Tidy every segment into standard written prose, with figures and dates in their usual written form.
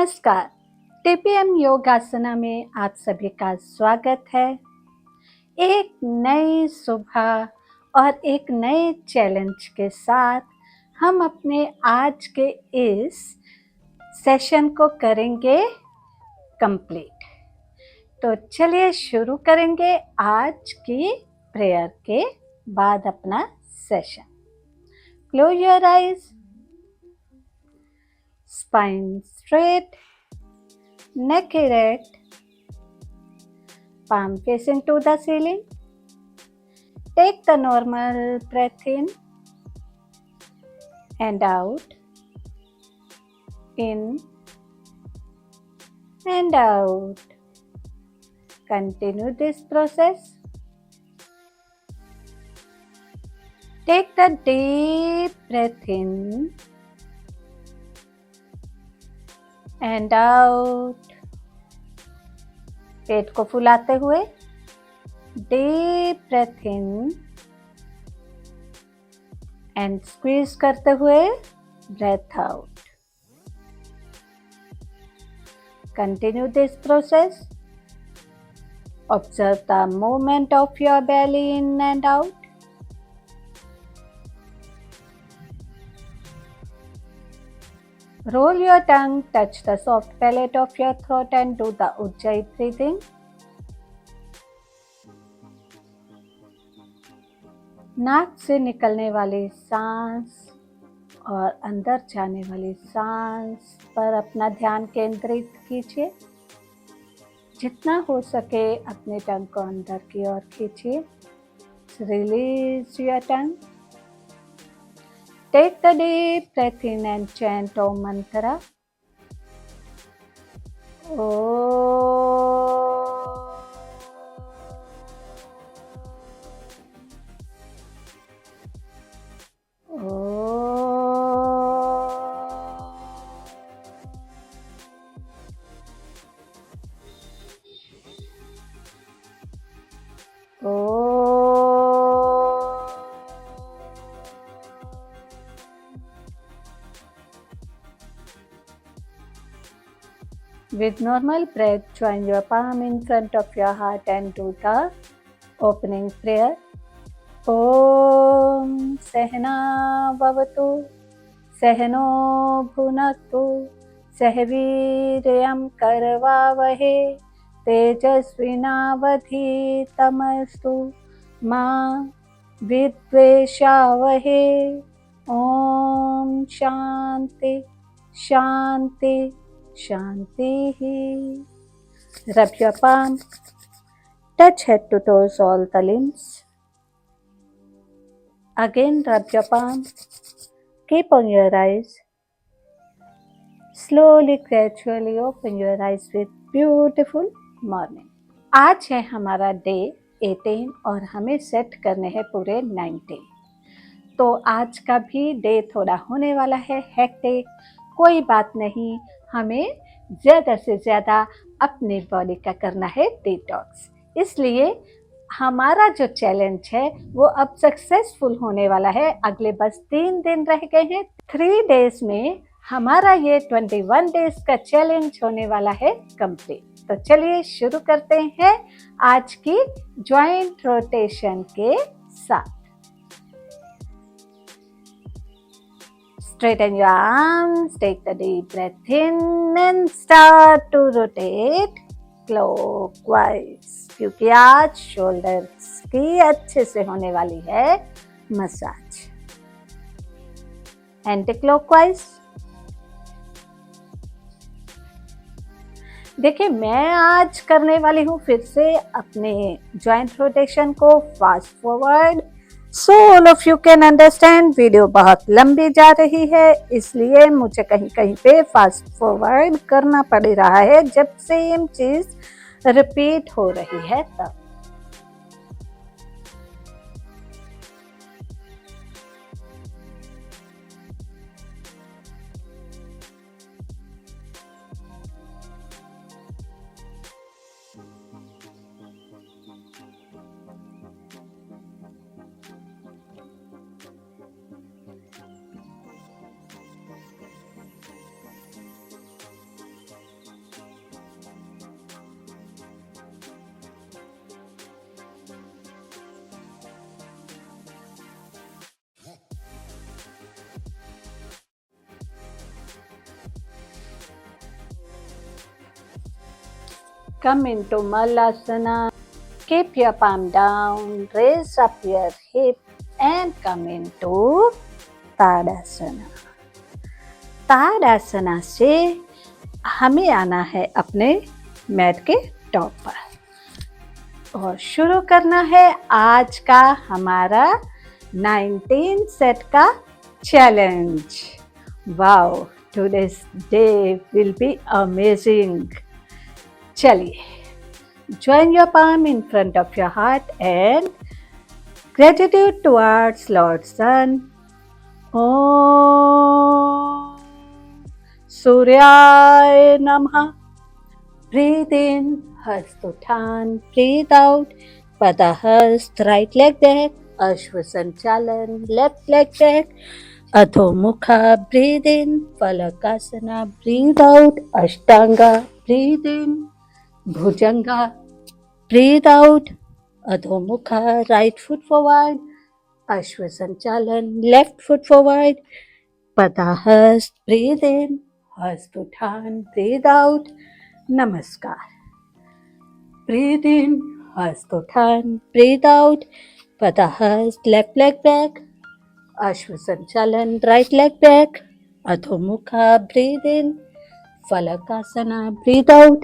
नमस्कार, टीपीएम योगासना में आप सभी का स्वागत है। एक नई सुबह और एक नए चैलेंज के साथ हम अपने आज के इस सेशन को करेंगे कंप्लीट। तो चलिए शुरू करेंगे आज की प्रेयर के बाद अपना session. Close your eyes, spine straight, neck erect, palm facing to the ceiling. Take the normal breath in and out, in and out. Continue this process. Take the deep breath in and out. पेट को फुलाते हुए deep breath in and squeeze करते हुए breath out. Continue this process. Observe the movement of your belly in and out. Roll your tongue, touch the soft palate of your throat and do the Ujjayi breathing. नाक से निकलने वाली सांस और अंदर जाने वाली सांस पर अपना ध्यान केंद्रित कीजिए. जितना हो सके अपने टंग को अंदर की ओर खींचिए. Release your tongue. Take the deep breath in and chant Om Mantra. With normal breath, join your palm in front of your heart and do the opening prayer. Om Sehna Bhavatu Sehno Bhunaktu Sehviryam Karvavahe Tejasvinavadhitamastu Ma Vidveshavahe. Om Shanti Shanti Shanti. Rub your palm. Touch head to toes all the limbs. Again rub your palm. Keep on your eyes. Slowly, gradually open your eyes with beautiful morning. आज है हमारा day 18 और हमें set करने हैं पूरे 19. तो आज का भी डे थोड़ा होने वाला है हेक्टिक. कोई बात नहीं, हमें ज़्यादा से ज़्यादा अपने बॉडी का करना है डिटॉक्स. इसलिए हमारा जो चैलेंज है वो अब सक्सेसफुल होने वाला है. अगले बस 3 दिन रह गए हैं. 3 डेज में हमारा ये 21 डेज का चैलेंज होने वाला है कंप्लीट. तो चलिए शुरू करते हैं आज की जॉइंट रोटेशन के साथ. Straighten your arms, take the deep breath in and start to rotate clockwise. क्योंकि आज शोल्डर्स की अच्छे से होने वाली है मसाज. Anti clockwise. देखिए, मैं आज करने वाली हूँ फिर से अपने जॉइंट रोटेशन को fast forward. So all of you can understand, video बहुत लंबी जा रही है इसलिए मुझे कहीं कहीं पे फास्ट फॉरवर्ड करना पड़ रहा है जब सेम चीज रिपीट हो रही है तब. Come into Malasana. Keep your palm down, raise up your hip and come into ताड़ासना। ताड़ासना से हमें आना है अपने मैट के टॉप पर और शुरू करना है आज का हमारा 19 सेट का challenge. Wow, today's day will be amazing. चलिए, join your palm in front of your heart and gratitude towards Lord Sun. Om Suryaya Namaha. Breathe in, Hastothan. Breathe out, Padahast. Right leg back, Ashwasanchalan. Left leg back, Adho Mukha. Breathe in, Falakasana. Breathe out, Ashtanga. Breathe in, Bhujanga. Breathe out, Adho Mukha. Right foot forward, Ashwasanchalan. Left foot forward, Padahast. Breathe in, Hastothan. Breathe out, Namaskar. Breathe in, Hastothan. Breathe out, Padahast. Left leg back, Ashwasanchalan. Right leg back, Adho Mukha. Breathe in, Falakasana. Breathe out,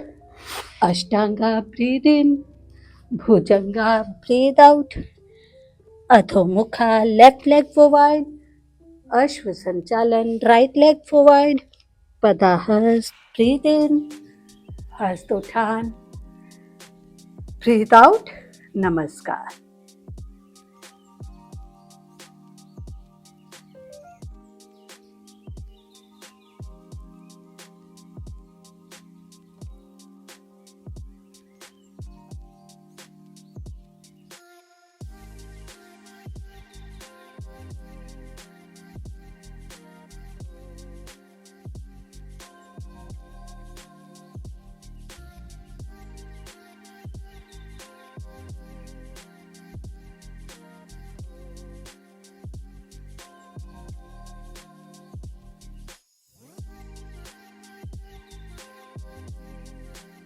Ashtanga. Breathe in, Bhujanga. Breathe out, Adho Mukha. Left leg forward, Ashwasanchalan. Right leg forward, Padahast. Breathe in, Hastothan. Breathe out, Namaskar.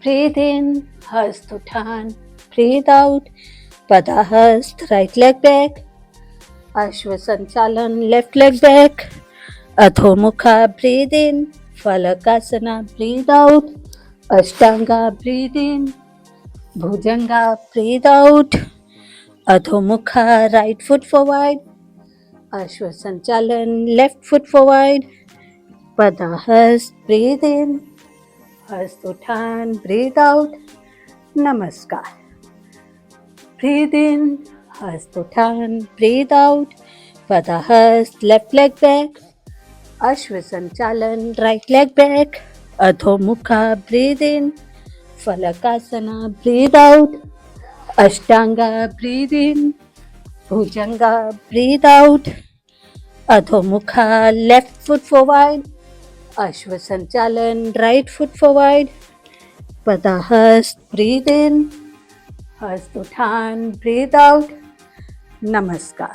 Breathe in, Hastothan. Breathe out, Padahast. Right leg back, Ashwasanchalan. Left leg back, Adho Mukha. Breathe in, Falakasana. Breathe out, Ashtanga. Breathe in, Bhujanga. Breathe out, Adho Mukha. Right foot forward, Ashwasanchalan. Left foot forward, Padahast. Breathe in, Hastothan. Breathe out, Namaskar. Breathe in, Hastothan. Breathe out, Padahast. Left leg back, Ashwasanchalan. Right leg back, Adho Mukha. Breathe in, Falakasana. Breathe out, Ashtanga. Breathe in, Bhujanga. Breathe out, Adho Mukha. Left foot forward, Ashwasanchalan. Right foot forward, Padahast. Breathe in, Hastothan. Breathe out, Namaskar.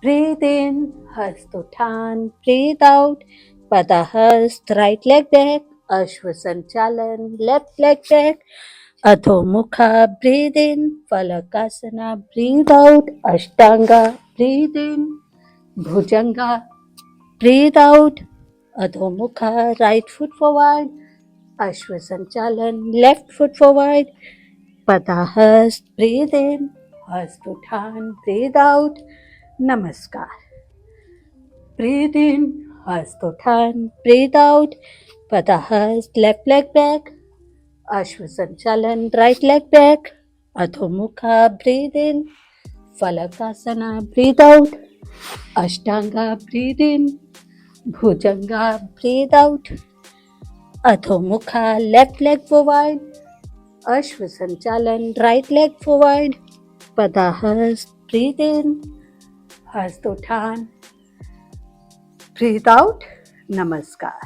Breathe in, Hastothan. Breathe out, Padahast. Right leg back, Ashwasanchalan. Left leg back, Adho Mukha. Breathe in, Falakasana. Breathe out, Ashtanga. Breathe in, Bhujanga. Breathe out, Adho Mukha. Right foot forward, Ashwasanchalan. Left foot forward, Padahast. Breathe in, Hastothan. Breathe out, Namaskar. Breathe in, Hastothan. Breathe out, Padahast. Left leg back, Ashwasanchalan. Right leg back, Adho Mukha. Breathe in, Falakasana, breathe out. Ashtanga, breathe in. Bhujanga, breathe out. Adho Mukha, left leg forward. Ashwasanchalan, right leg forward. Padahast, breathe in. Hastothan, breathe out. Namaskar.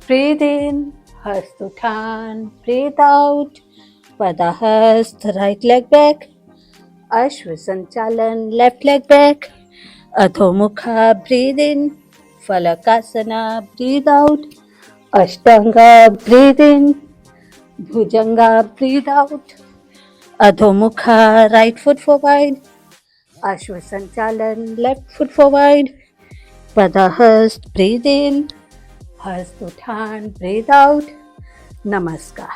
Breathe in, Hastothan, breathe out. Padahast, right leg back. Ashwasanchalan, left leg back. Adho Mukha, breathe in. Falakasana, breathe out. Ashtanga, breathe in. Bhujanga, breathe out. Adho Mukha, right foot forward. Ashwasanchalan, left foot forward. Padahast, breathe in. Hastothan, breathe out. Namaskar.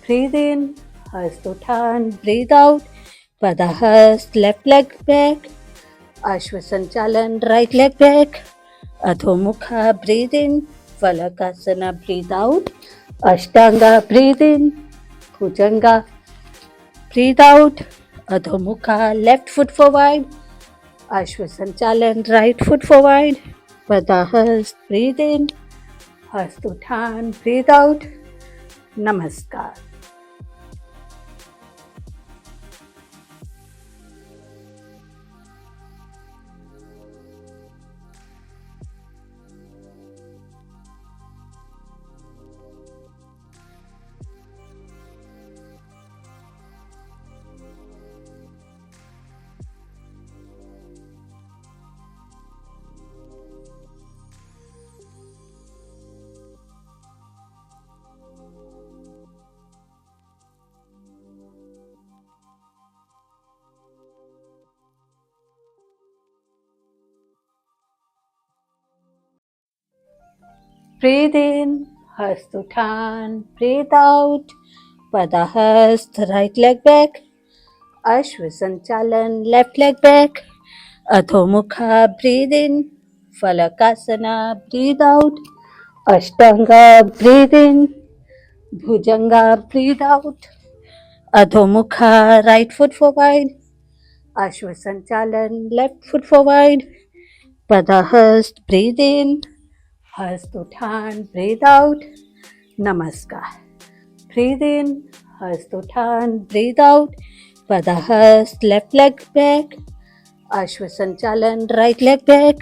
Breathe in. Hastothan, breathe out. Padahast, left leg back. Ashwasanchalan, right leg back. Adho Mukha, breathe in. Falakasana, breathe out. Ashtanga, breathe in. Bhujanga, breathe out. Adho Mukha, left foot forward. Ashwasanchalan, right foot forward. Padahast, breathe in. Hastothan, breathe out. Namaskar. Breathe in, Hastothan, breathe out. Padahast, right leg back. Ashwasanchalan, left leg back. Adho Mukha, breathe in. Falakasana, breathe out. Ashtanga, breathe in. Bhujanga, breathe out. Adho Mukha, right foot forward. Ashwasanchalan, left foot forward. Padahast, breathe in. Hastothan, breathe out. Namaskar. Breathe in. Hastothan, breathe out. Padahast, left leg back. Ashwasanchalan, right leg back.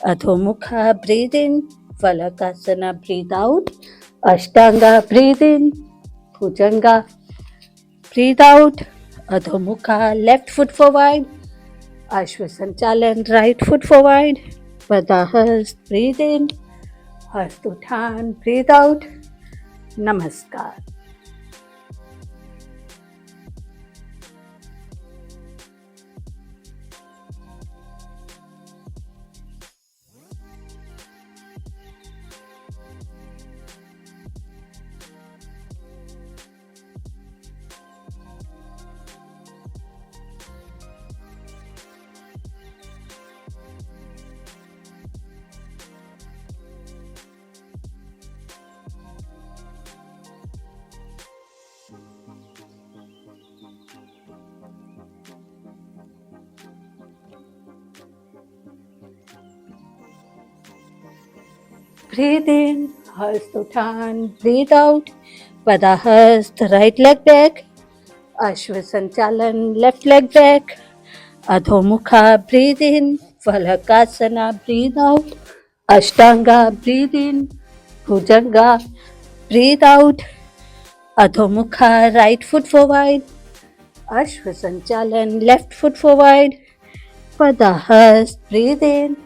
Adho Mukha, breathe in. Falakasana, breathe out. Ashtanga, breathe in. Bhujanga, breathe out. Adho Mukha, left foot forward. Ashwasanchalan, right foot forward. Padahast, breathe in. Hastothan, breathe out. Namaskar. Breathe in, Hastothan, breathe out. Padahast, right leg back. Ashwasanchalan, left leg back. Adho Mukha, breathe in. Falakasana, breathe out. Ashtanga, breathe in. Bhujanga, breathe out. Adho Mukha, right foot forward. Ashwasanchalan, left foot forward. Padahast, breathe in.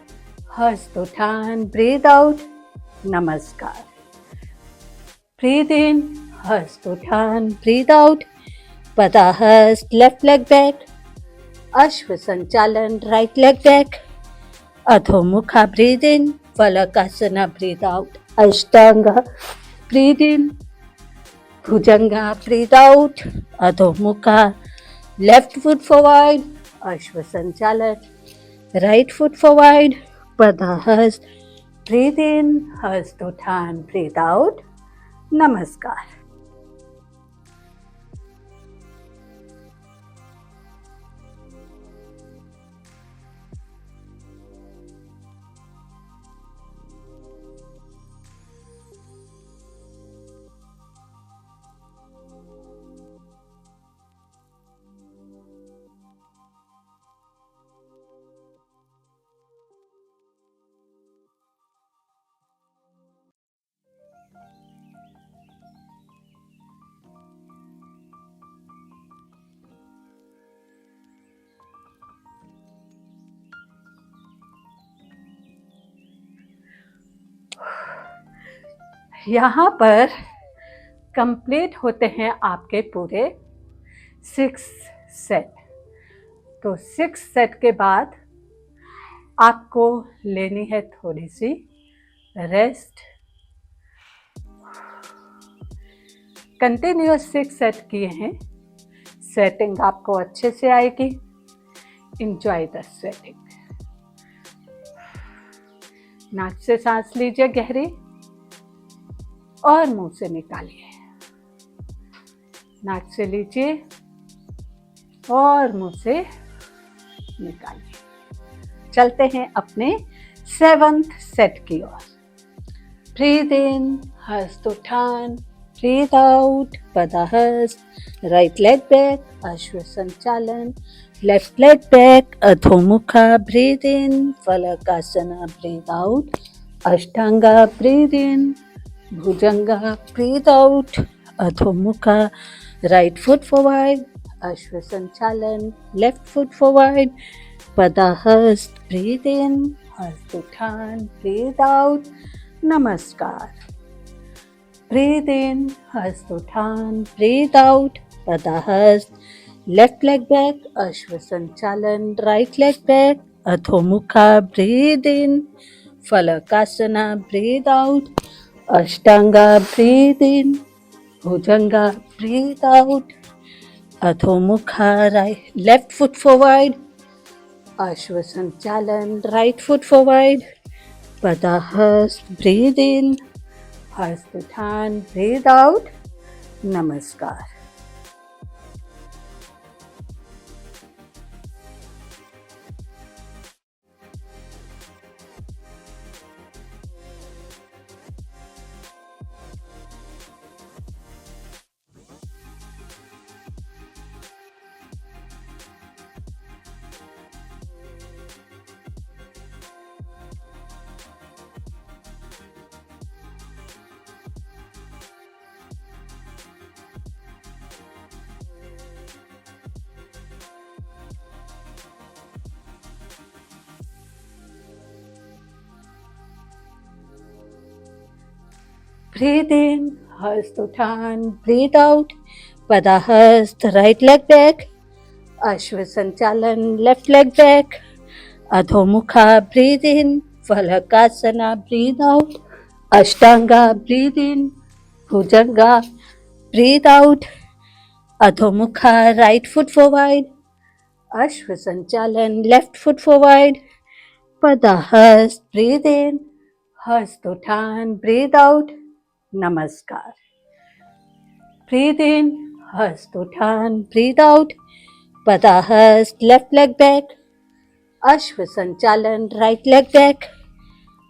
हस्त उठान, breathe out, नमस्कार. Breathe in, hast uthan, breathe out, Padahast, left leg back, Ashwa Sanchalan, right leg back, Adho Mukha, breathe in, Valakasana, breathe out, Ashtanga, breathe in, Bhujanga, breathe out, Adho Mukha, left foot forward, Ashwa Sanchalan, right foot forward, Padahast, breathe in, hast uthan, breathe out, Namaskar. यहाँ पर complete होते हैं आपके पूरे 6 set. तो 6 set के बाद आपको लेनी है थोड़ी सी रेस्ट. कंटिन्यूअस 6 सेट किए हैं. स्वेटिंग आपको अच्छे से आएगी. Enjoy the sweating. नाक से सांस लीजिए गहरी और मुंह से निकालिए. नाक से लीजिए और मुंह से निकालिए. चलते हैं अपने 7th सेट की ओर. ब्रीद इन, हस्त उठान, ब्रीद आउट, पदाहस्त, राइट लेग बैक, अश्व संचालन, लेफ्ट लेग बैक, अधोमुखा, ब्रीद इन, फलकासना, ब्रीद आउट, अष्टांगा, ब्रीद इन, भुजंगा, breathe out, अधोमुखा, right foot forward, अश्व संचालन, left foot forward, पदाहस्त, breathe in, हस्त उठान, breathe out, नमस्कार. Breathe in, हस्त उठान, breathe out, पदाहस्त, left leg back, अश्व संचालन, right leg back, अधोमुखा, breathe in, फलकासना, breathe out, Ashtanga, breathe in, Bhujanga, breathe out, Adhomukha, right, left foot forward, Ashwa Sanchalan, right foot forward, Padahast, breathe in, Hastuthan, breathe out, Namaskar. Breathe in, Hastuthan, breathe out, Padahast, right leg back, Ashwa Sanchalan, left leg back, Adhomukha, breathe in, Falakasana, breathe out, Ashtanga, breathe in, Bhujanga, breathe out, Adhomukha, right foot forward, Ashwa Sanchalan, left foot forward, Padahast, breathe in, Hastuthan, breathe out, Namaskar. Breathe in, Hastuthan, breathe out, Padahast, left leg back, Ashwa Sanchalan, right leg back,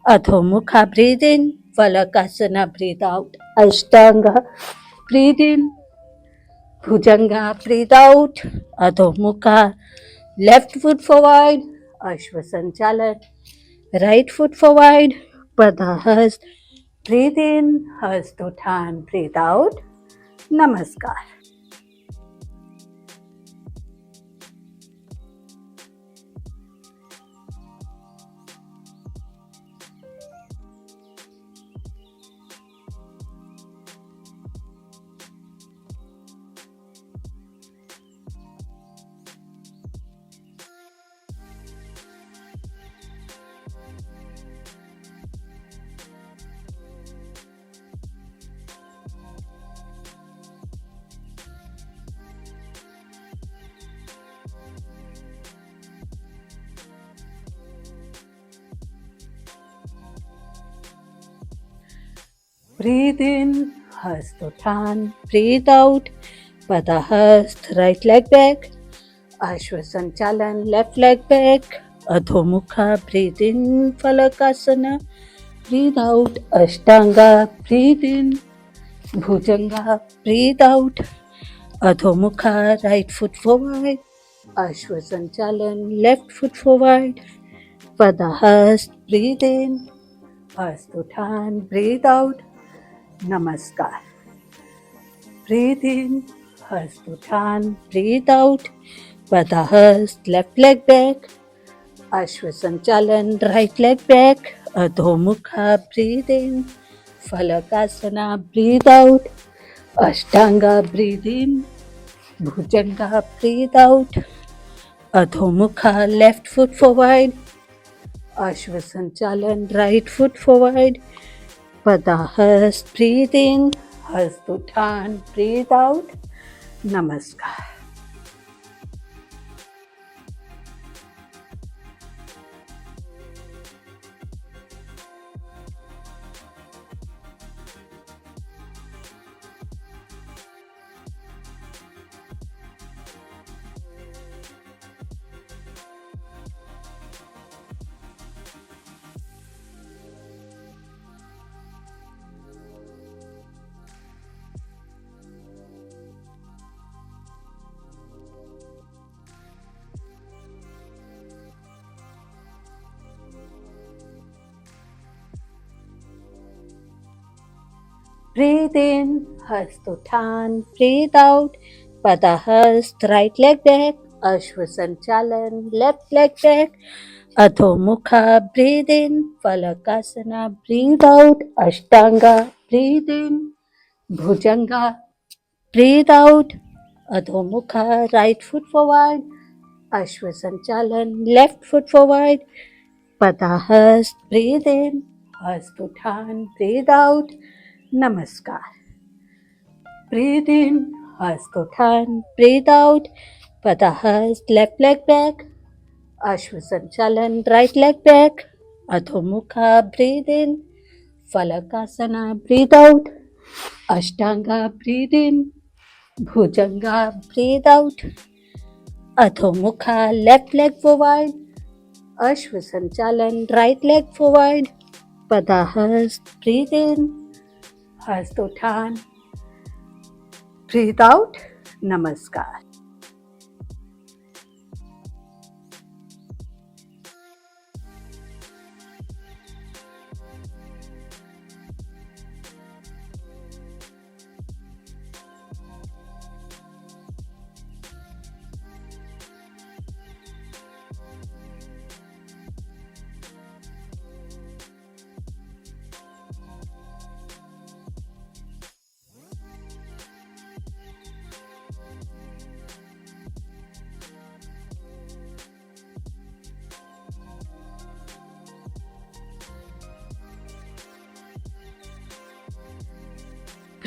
Adhomukha, breathe in, Valakasana, breathe out, Ashtanga, breathe in, Bhujanga, breathe out, Adhomukha, left foot forward, Ashwa Sanchalan, right foot forward, Padahast, breathe in, Hastuthan, breathe out, Namaskar. Breathe in, Hastothan. Breathe out, Padahast. Right leg back. Ashwasanchalan. Left leg back. Adhomukha. Breathe in, Falakasana. Breathe out, Ashtanga. Breathe in, Bhujanga. Breathe out, Adhomukha. Right foot forward. Ashwasanchalan. Left foot forward. Padahast. Breathe in. Hastothan. Breathe out. Namaskar. Breathe in, Hastothan. Breathe out, Padahast. Left leg back. Ashwasanchalan. Right leg back. Adhomukha. Breathe in. Falakasana. Breathe out. Ashtanga. Breathe in. Bhujanga. Breathe out. Adhomukha. Left foot forward. Ashwasanchalan. Right foot forward. Padahast. Breathe in. Hastothan. Breathe out. Namaskar. Breathe in, Hastothan. Breathe out, Padahast. Right leg back, Ashwasanchalan. Left leg back, Adhomukha. Breathe in, Falakasana. Breathe out, Ashtanga. Breathe in, Bhujanga. Breathe out, Adhomukha. Right foot forward, Ashwasanchalan. Left foot forward, Padahast. Breathe in, Hastothan. Breathe out, Namaskar. Breathe in, Hastothan. Breathe out, Padahast. Left leg back, Ashwasanchalan. Right leg back, Adhomukha. Breathe in, Falakasana. Breathe out, Ashtanga. Breathe in, Bhujanga. Breathe out, Adhomukha. Left leg forward, Ashwasanchalan. Right leg forward, Padahast. Breathe in, Hastothan. Breathe out, Namaskar.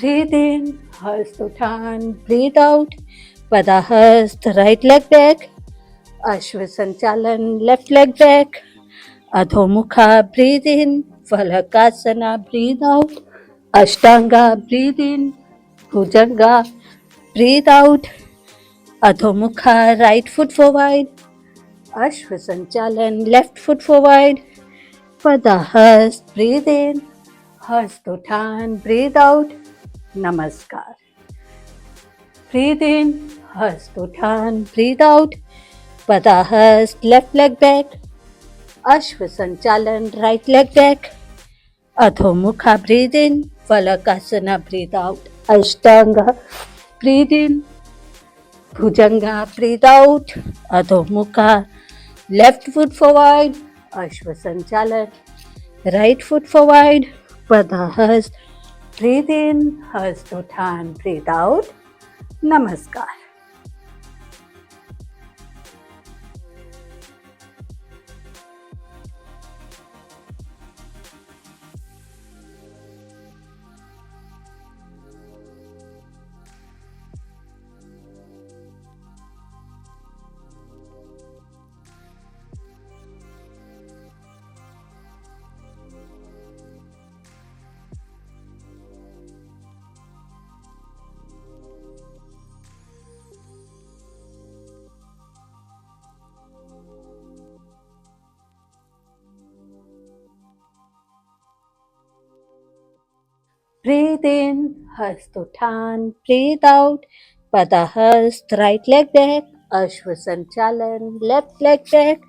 Breathe in, Hastothan. Breathe out, Padahast. Right leg back, Ashwasanchalan. Left leg back, Adhomukha. Breathe in, Falakasana. Breathe out, Ashtanga. Breathe in, Bhujanga. Breathe out, Adhomukha. Right foot forward, Ashwasanchalan. Left foot forward, Padahast. Breathe in, Hastothan. Breathe out, Namaskar. Breathe in, Hastothan. Breathe out, Padahast. Left leg back, Ashwasanchalan. Right leg back, Adhomukha. Breathe in, Falakasana. Breathe out, Ashtanga. Breathe in, Bhujanga. Breathe out, Adhomukha. Left foot forward, Ashwasanchalan. Right foot forward, Padahast. Breathe in, Hastothan. Breathe out, Namaskar. Breathe in, Hastothan. Breathe out, Padahast. Right leg back, Ashwasanchalan. Left leg back,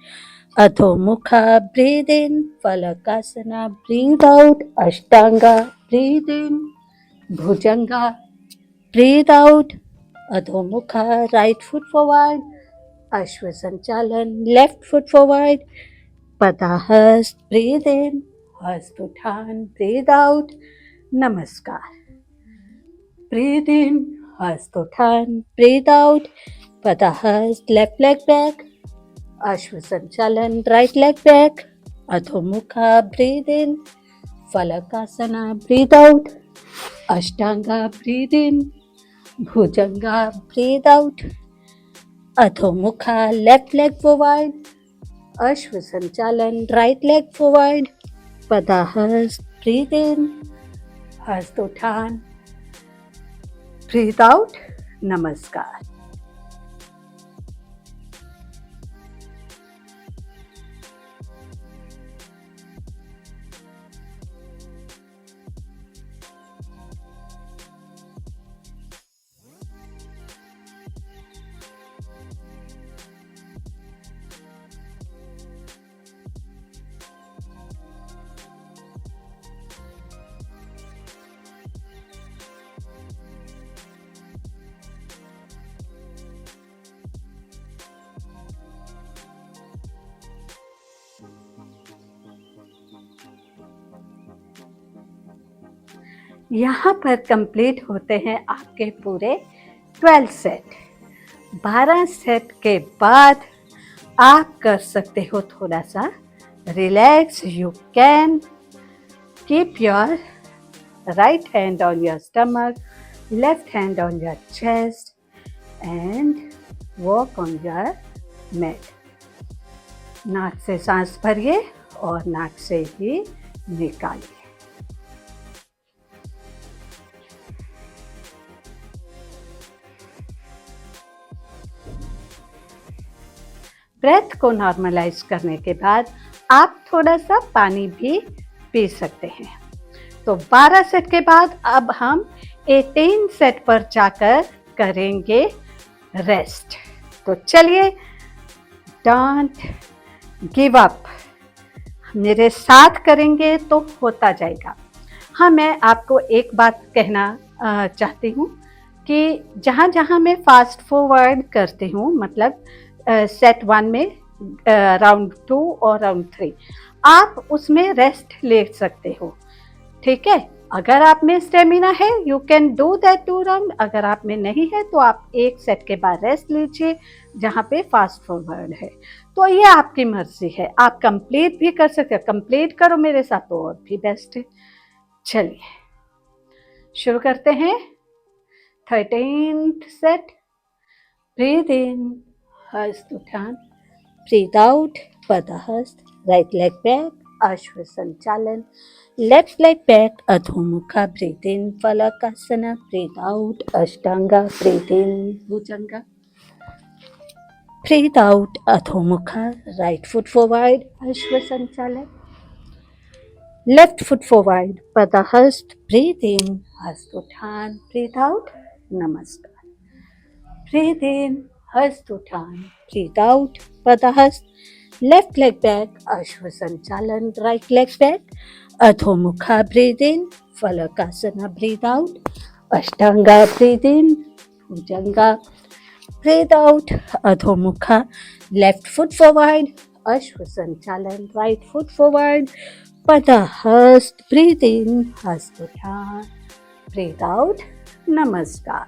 Adhomukha. Breathe in, Falakasana. Breathe out, Ashtanga. Breathe in, Bhujanga. Breathe out, Adhomukha. Right foot forward, Ashwasanchalan. Left foot forward, Padahast. Breathe in, Hastothan. Breathe out, Namaskar. Breathe in, Hastothan. Breathe out, Padahast. Left leg back, Ashwasanchalan. Right leg back, Adhomukha. Breathe in, Falakasana. Breathe out, Ashtanga. Breathe in, Bhujanga. Breathe out, Adhomukha. Left leg forward, Ashwasanchalan. Right leg forward, Padahast. Breathe in, Hastothan. Breathe out, Namaskar. यहाँ पर complete होते हैं आपके पूरे 12 set. 12 set के बाद आप कर सकते हो थोड़ा सा relax. You can keep your right hand on your stomach, left hand on your chest and walk on your mat. नाक से सांस भरिए और नाक से ही निकालिए। ब्रेथ को नॉर्मलाइज करने के बाद आप थोड़ा सा पानी भी पी सकते हैं। तो 12 सेट के बाद अब हम 18 सेट पर जाकर करेंगे रेस्ट। तो चलिए, डोंट गिव अप। मेरे साथ करेंगे तो होता जाएगा। हाँ, मैं आपको एक बात कहना चाहती हूँ कि जहाँ जहाँ मैं फास्ट फॉरवर्ड करती हूँ, मतलब सेट 1 में राउंड 2 और राउंड 3, आप उसमें रेस्ट ले सकते हो। ठीक है, अगर आप में स्टेमिना है you can do that 2 round. अगर आप में नहीं है तो आप एक सेट के बाद रेस्ट लीजिए जहाँ पे फास्ट फॉरवर्ड है। तो ये आपकी मर्जी है, आप कंप्लीट भी कर सकते हो। कंप्लीट करो मेरे साथ तो और भी बेस्ट है। चलिए शुरू करते हैं। 13th set. ब्रीथ इन, हस्तुठान। ब्रीथ आउट, पदहस्त। राइट लेग बैक, अश्वसंचालन। Left leg back, Adhomukha. Breathe in, Falakasana. Breathe out, Ashtanga. Breathe in, Bhujanga. Breathe out, Adhomukha. Right foot forward, Ashwasanchalan. Left foot forward, Padahast. Breathe in, Hastothan. Breathe out, Namaskar. Breathe in, Hastothan. Breathe out, Padahast. Left leg back, Ashwasanchalan. Right leg back, Adhomukha. Breathe in, Falakasana. Breathe out, Ashtanga. Breathe in, Bhujanga. Breathe out, Adhomukha. Left foot forward, Ashwasanchalan. Right foot forward, Padahast. Breathe in, Hastothan. Breathe out, Namaskar.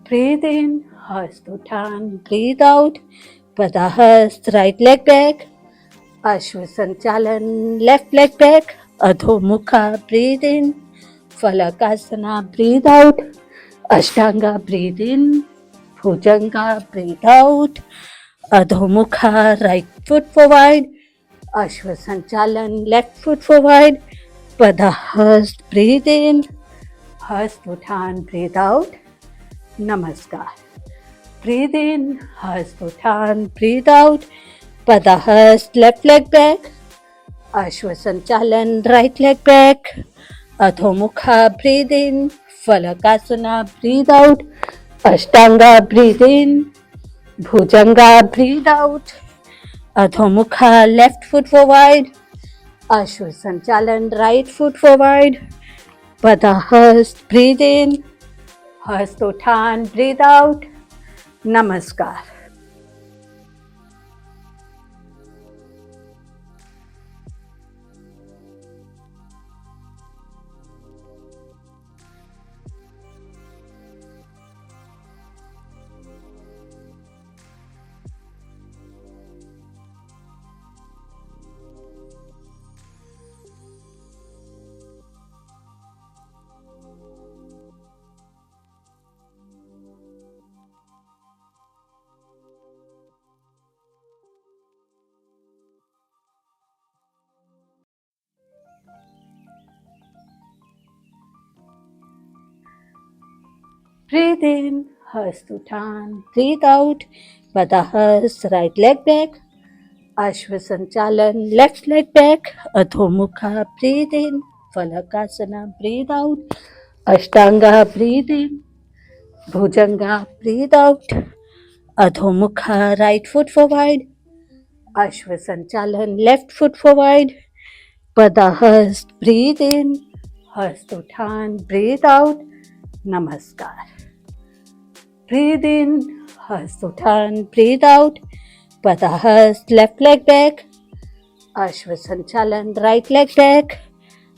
Breathe in, hast uttan, breathe out. Padahast, right leg back. Ashwasanchalan, left leg back. Adho Mukha, breathe in. Falakasana, breathe out. Ashtanga, breathe in. Bhujanga, breathe out. Adho Mukha, right foot forward. Ashwasanchalan, left foot forward. Padahast, breathe in. Hast Uttan, breathe out. Namaskar. Breathe in, Hast Uttan, breathe out. Padahast, left leg back. Ashwasanchalan, right leg back. Adho Mukha, breathe in. Falakasana, breathe out. Ashtanga, breathe in. Bhujanga, breathe out. Adho Mukha, left foot forward. Ashwasanchalan, right foot forward. Padahast, breathe in. Hast Uttan, breathe out. Namaskar. Breathe in, Hast Uttan, breathe out. Padahast, right leg back. Ashwasanchalan, left leg back. Adho Mukha, breathe in. Falakasana, breathe out. Ashtanga, breathe in. Bhujanga, breathe out. Adho Mukha, right foot forward. Ashwasanchalan, left foot forward. Padahast, breathe in. Hast Uttan, breathe out. Namaskar. Breathe in, Hast Uttan, breathe out. Padahast, left leg back. Ashwasanchalan, right leg back.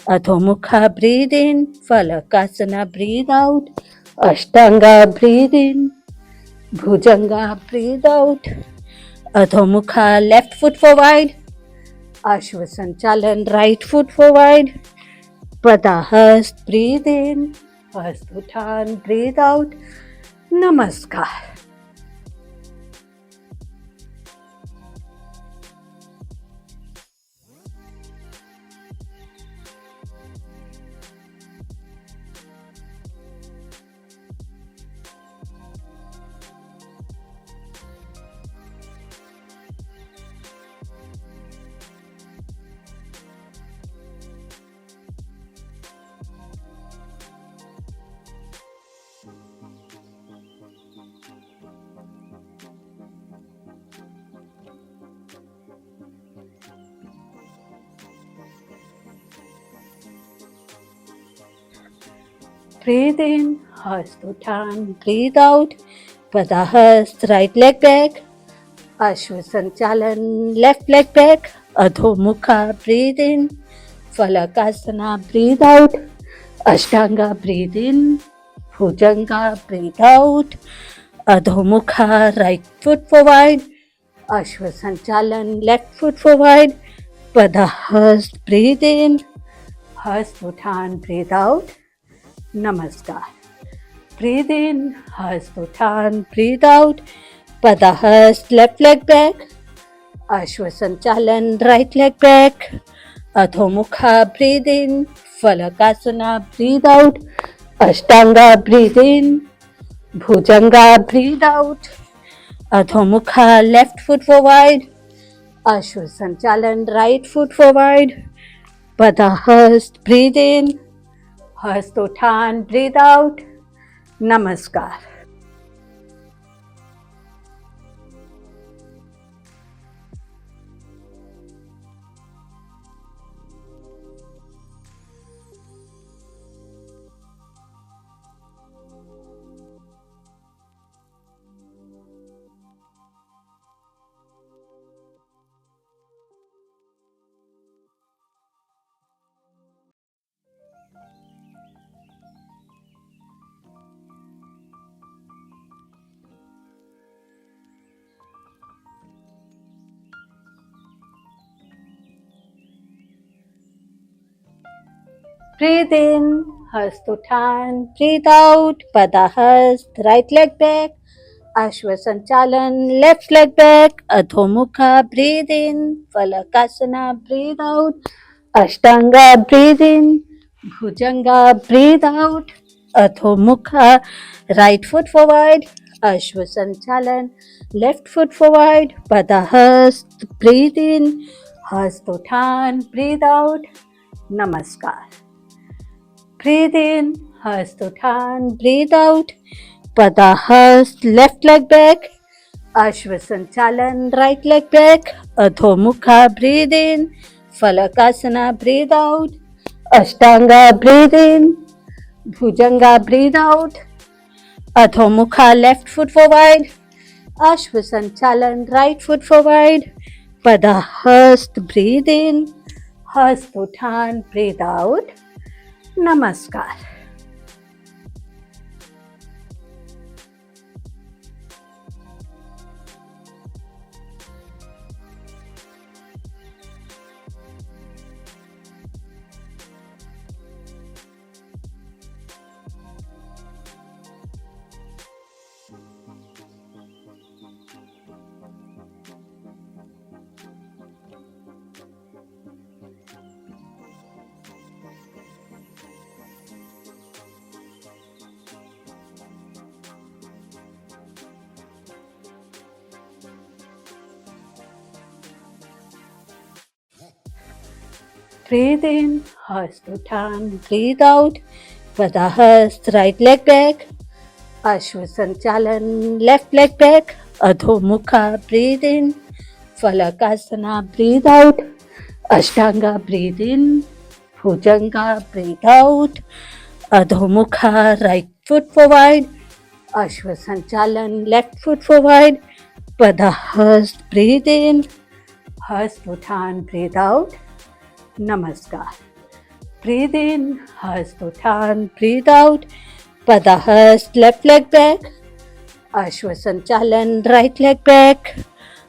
Adho Mukha, breathe in. Falakasana, breathe out. Ashtanga, breathe in. Bhujanga, breathe out. Adho Mukha, left foot forward. Ashwasanchalan, right foot forward. Padahast, breathe in. Hast Uttan, breathe out. Namaskar. Breathe in, Hast Uttan, breathe out. Padahast, right leg back. Ashwasanchalan, left leg back. Adho Mukha, breathe in. Falakasana, breathe out. Ashtanga, breathe in. Bhujanga, breathe out. Adho Mukha, right foot forward. Ashwasanchalan, left foot forward. Padahast, breathe in. Hast Uttan, breathe out. Namaskar. Breathe in, Hast Uttan, breathe out. Padahast, left leg back. Ashwasanchalan, right leg back. Adho Mukha, breathe in. Falakasana, breathe out. Ashtanga, breathe in. Bhujanga, breathe out. Adho Mukha, left foot forward. Ashwasanchalan, right foot forward. Padahast, breathe in. Hast Uttan, breathe out. Namaskar. Breathe in, Hastothan. Breathe out, Padahast. Right leg back. Ashwasanchalan. Left leg back. Adhomukha. Breathe in. Falakasana. Breathe out. Ashtanga. Breathe in. Bhujanga. Breathe out. Adhomukha. Right foot forward. Ashwasanchalan. Left foot forward. Padahast. Breathe in. Hastothan. Breathe out. Namaskar. Breathe in, Hastothan. Breathe out, Padahast. Left leg back, Ashwasanchalan. Right leg back, Adhomukha. Breathe in, Falakasana. Breathe out, Ashtanga. Breathe in, Bhujanga. Breathe out, Adhomukha. Left foot forward, Ashwasanchalan. Right foot forward, Padahast. Breathe in, Hastothan. Breathe out. Namaskar. Breathe in, Hastothan. Breathe out, Padahast. Right leg back, Ashwasanchalan. Left leg back, Adhomukha. Breathe in, Falakasana. Breathe out, Ashtanga. Breathe in, Bhujanga. Breathe out, Adhomukha. Right foot forward, Ashwasanchalan. Left foot forward, Padahast. Breathe in, Hastothan. Breathe out. Namaskar. Breathe in, Hastothan. Breathe out, Padahast. Left leg back, Ashwasanchalan. Right leg back,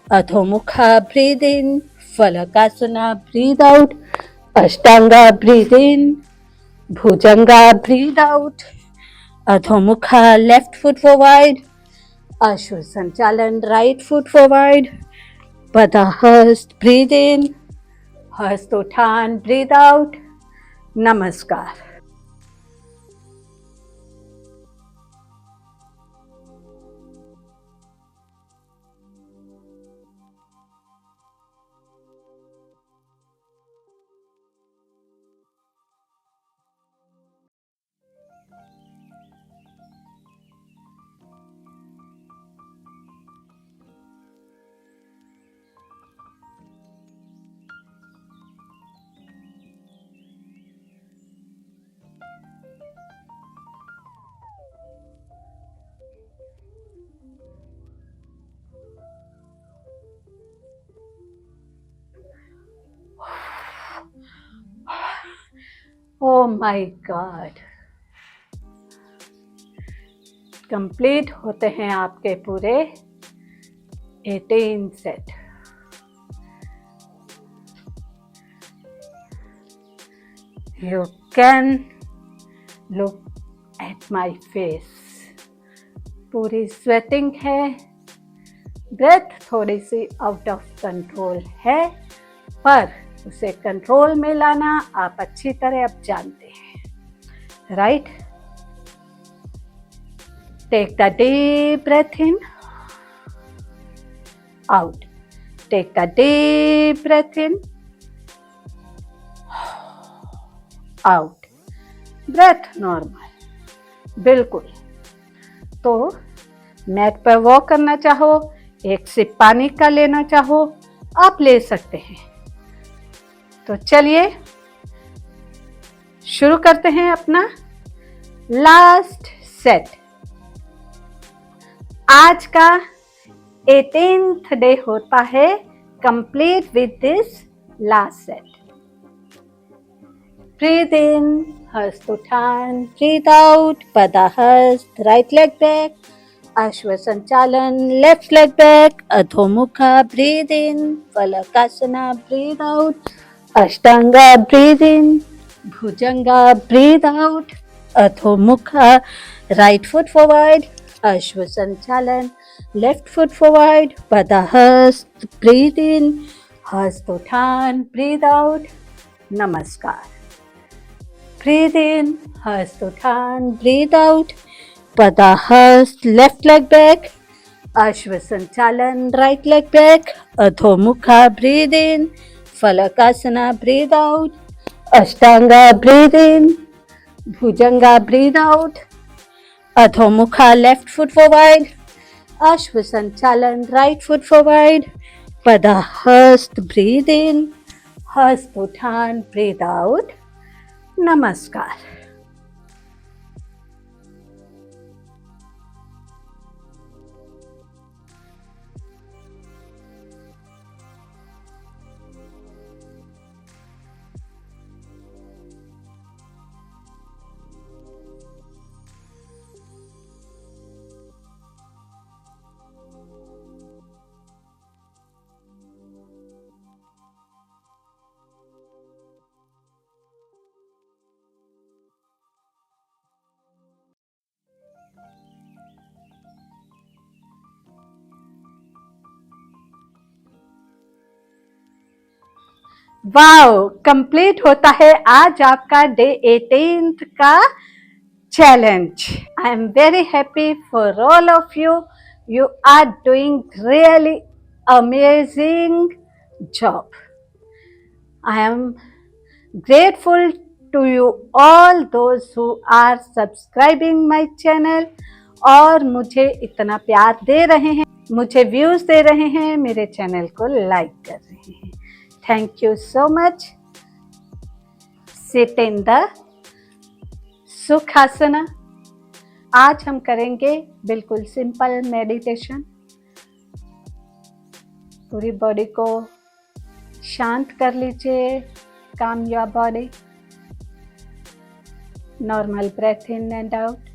Adhomukha. Breathe in, Falakasana. Breathe out, Ashtanga. Breathe in, Bhujanga. Breathe out, Adhomukha. Left foot forward, Ashwasanchalan. Right foot forward, Padahast. Breathe in, Hastothan. Breathe out. Namaskar. Oh my God. Complete होते हैं आपके पूरे 18 set. You can look at my face. पूरी sweating है, breath थोड़ी सी out of control है, पर उसे कंट्रोल में लाना आप अच्छी तरह अब जानते हैं, right? Take the deep breath in, out. Take the deep breath in, out. Breath normal, बिल्कुल. तो मैट पर वॉक करना चाहो, एक सिप पानी का लेना चाहो, आप ले सकते हैं. तो चलिए शुरू करते हैं अपना लास्ट सेट. आज का 18th डे होता है complete with this last set. Breathe in, Hastothan. Breathe out, Padahast. Right leg back, Ashwasanchalan. Left leg back, Adhomukha. Breathe in, Falakasana. Breathe out, Ashtanga. Breathe in, Bhujanga, breathe out. Adho Mukha, right foot forward. Ashwasanchalan, left foot forward. Padahast, breathe in. Hastothan, breathe out. Namaskar. Breathe in. Hastothan, breathe out. Padahast, left leg back. Ashwasanchalan, right leg back. Adho Mukha, breathe in. Falakasana, breathe out. Ashtanga, breathe in. Bhujanga, breathe out. Adho Mukha, left foot forward. Ashwasanchalan, right foot forward. Padahast, breathe in. Hastothan, breathe out. Namaskar. Wow, complete होता है आज आपका day 18th का challenge. I am very happy for all of you. You are doing really amazing job. I am grateful to you all those who are subscribing my channel और मुझे इतना प्यार दे रहे हैं, मुझे व्यूज दे रहे हैं, मेरे चैनल को लाइक कर रहे हैं. Thank you so much. Sit in the Sukhasana. आज हम करेंगे बिल्कुल सिंपल मेडिटेशन. पूरी बॉडी को शांत कर लीजिए. Calm your body. Normal breath in and out.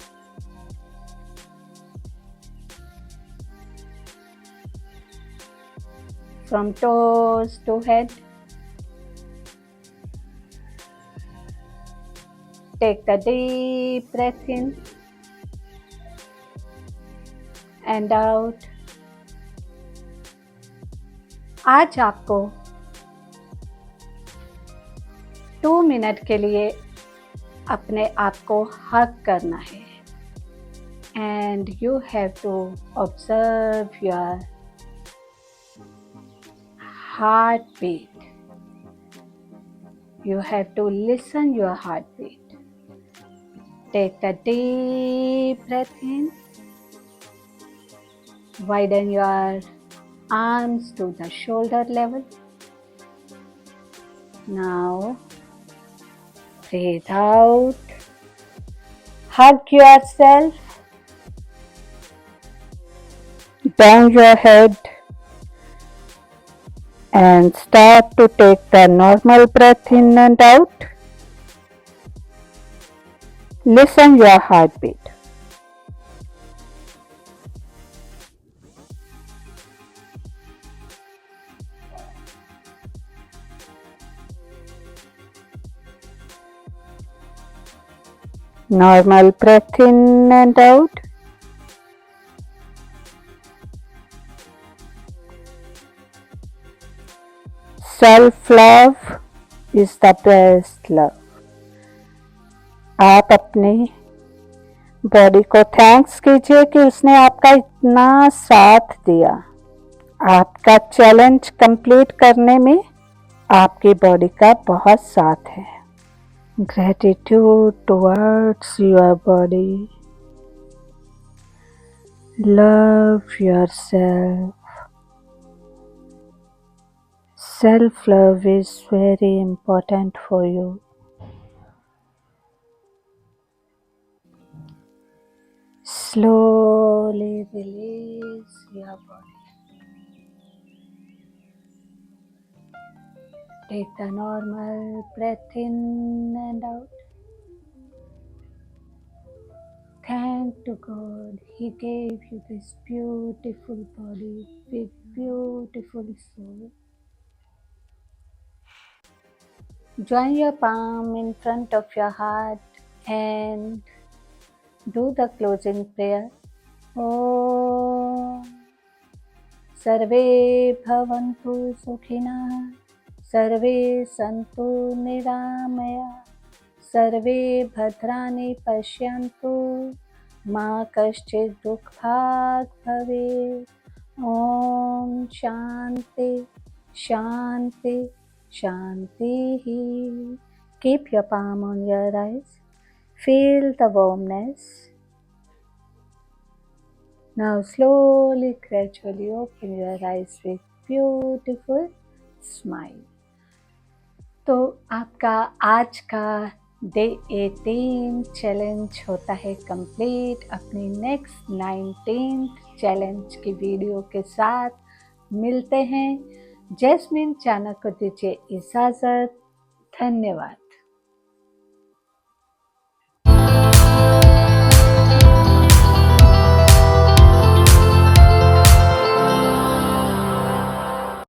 From toes to head. Take the deep breath in and out. आज आपको 2 मिनट के लिए अपने आप को हग करना है. And you have to observe your heartbeat. You have to listen your heartbeat. Take a deep breath in. Widen your arms to the shoulder level. Now breathe out. Hug yourself. Bend your head. And start to take the normal breath in and out. Listen your heartbeat. Normal breath in and out. Self-love is the best love. आप अपने body को thanks कीजिए कि उसने आपका इतना साथ दिया. आपका चैलेंज कंप्लीट करने में आपकी बॉडी का बहुत साथ है. Gratitude towards your body. Love yourself. Self-love is very important for you. Slowly release your body. Take the normal breath in and out. Thank to God, He gave you this beautiful body with beautiful soul. Join your palm in front of your heart and do the closing prayer. Om सर्वे भवन्तु सुखिनः, सर्वे सन्तु निरामया, सर्वे भद्राणि पश्यन्तु, मा कश्चित् दुःखात् भवेत्. ॐ शान्ति शान्ति शान्तिः. Keep your palm on your eyes. Feel the warmness. Now slowly, gradually open your eyes with beautiful smile. तो आपका आज का डे 18 चैलेंज होता है कंप्लीट. अपनी नेक्स्ट 19th चैलेंज की वीडियो के साथ मिलते हैं. जैस्मिन चानक को दीजिए इजाज़त. धन्यवाद.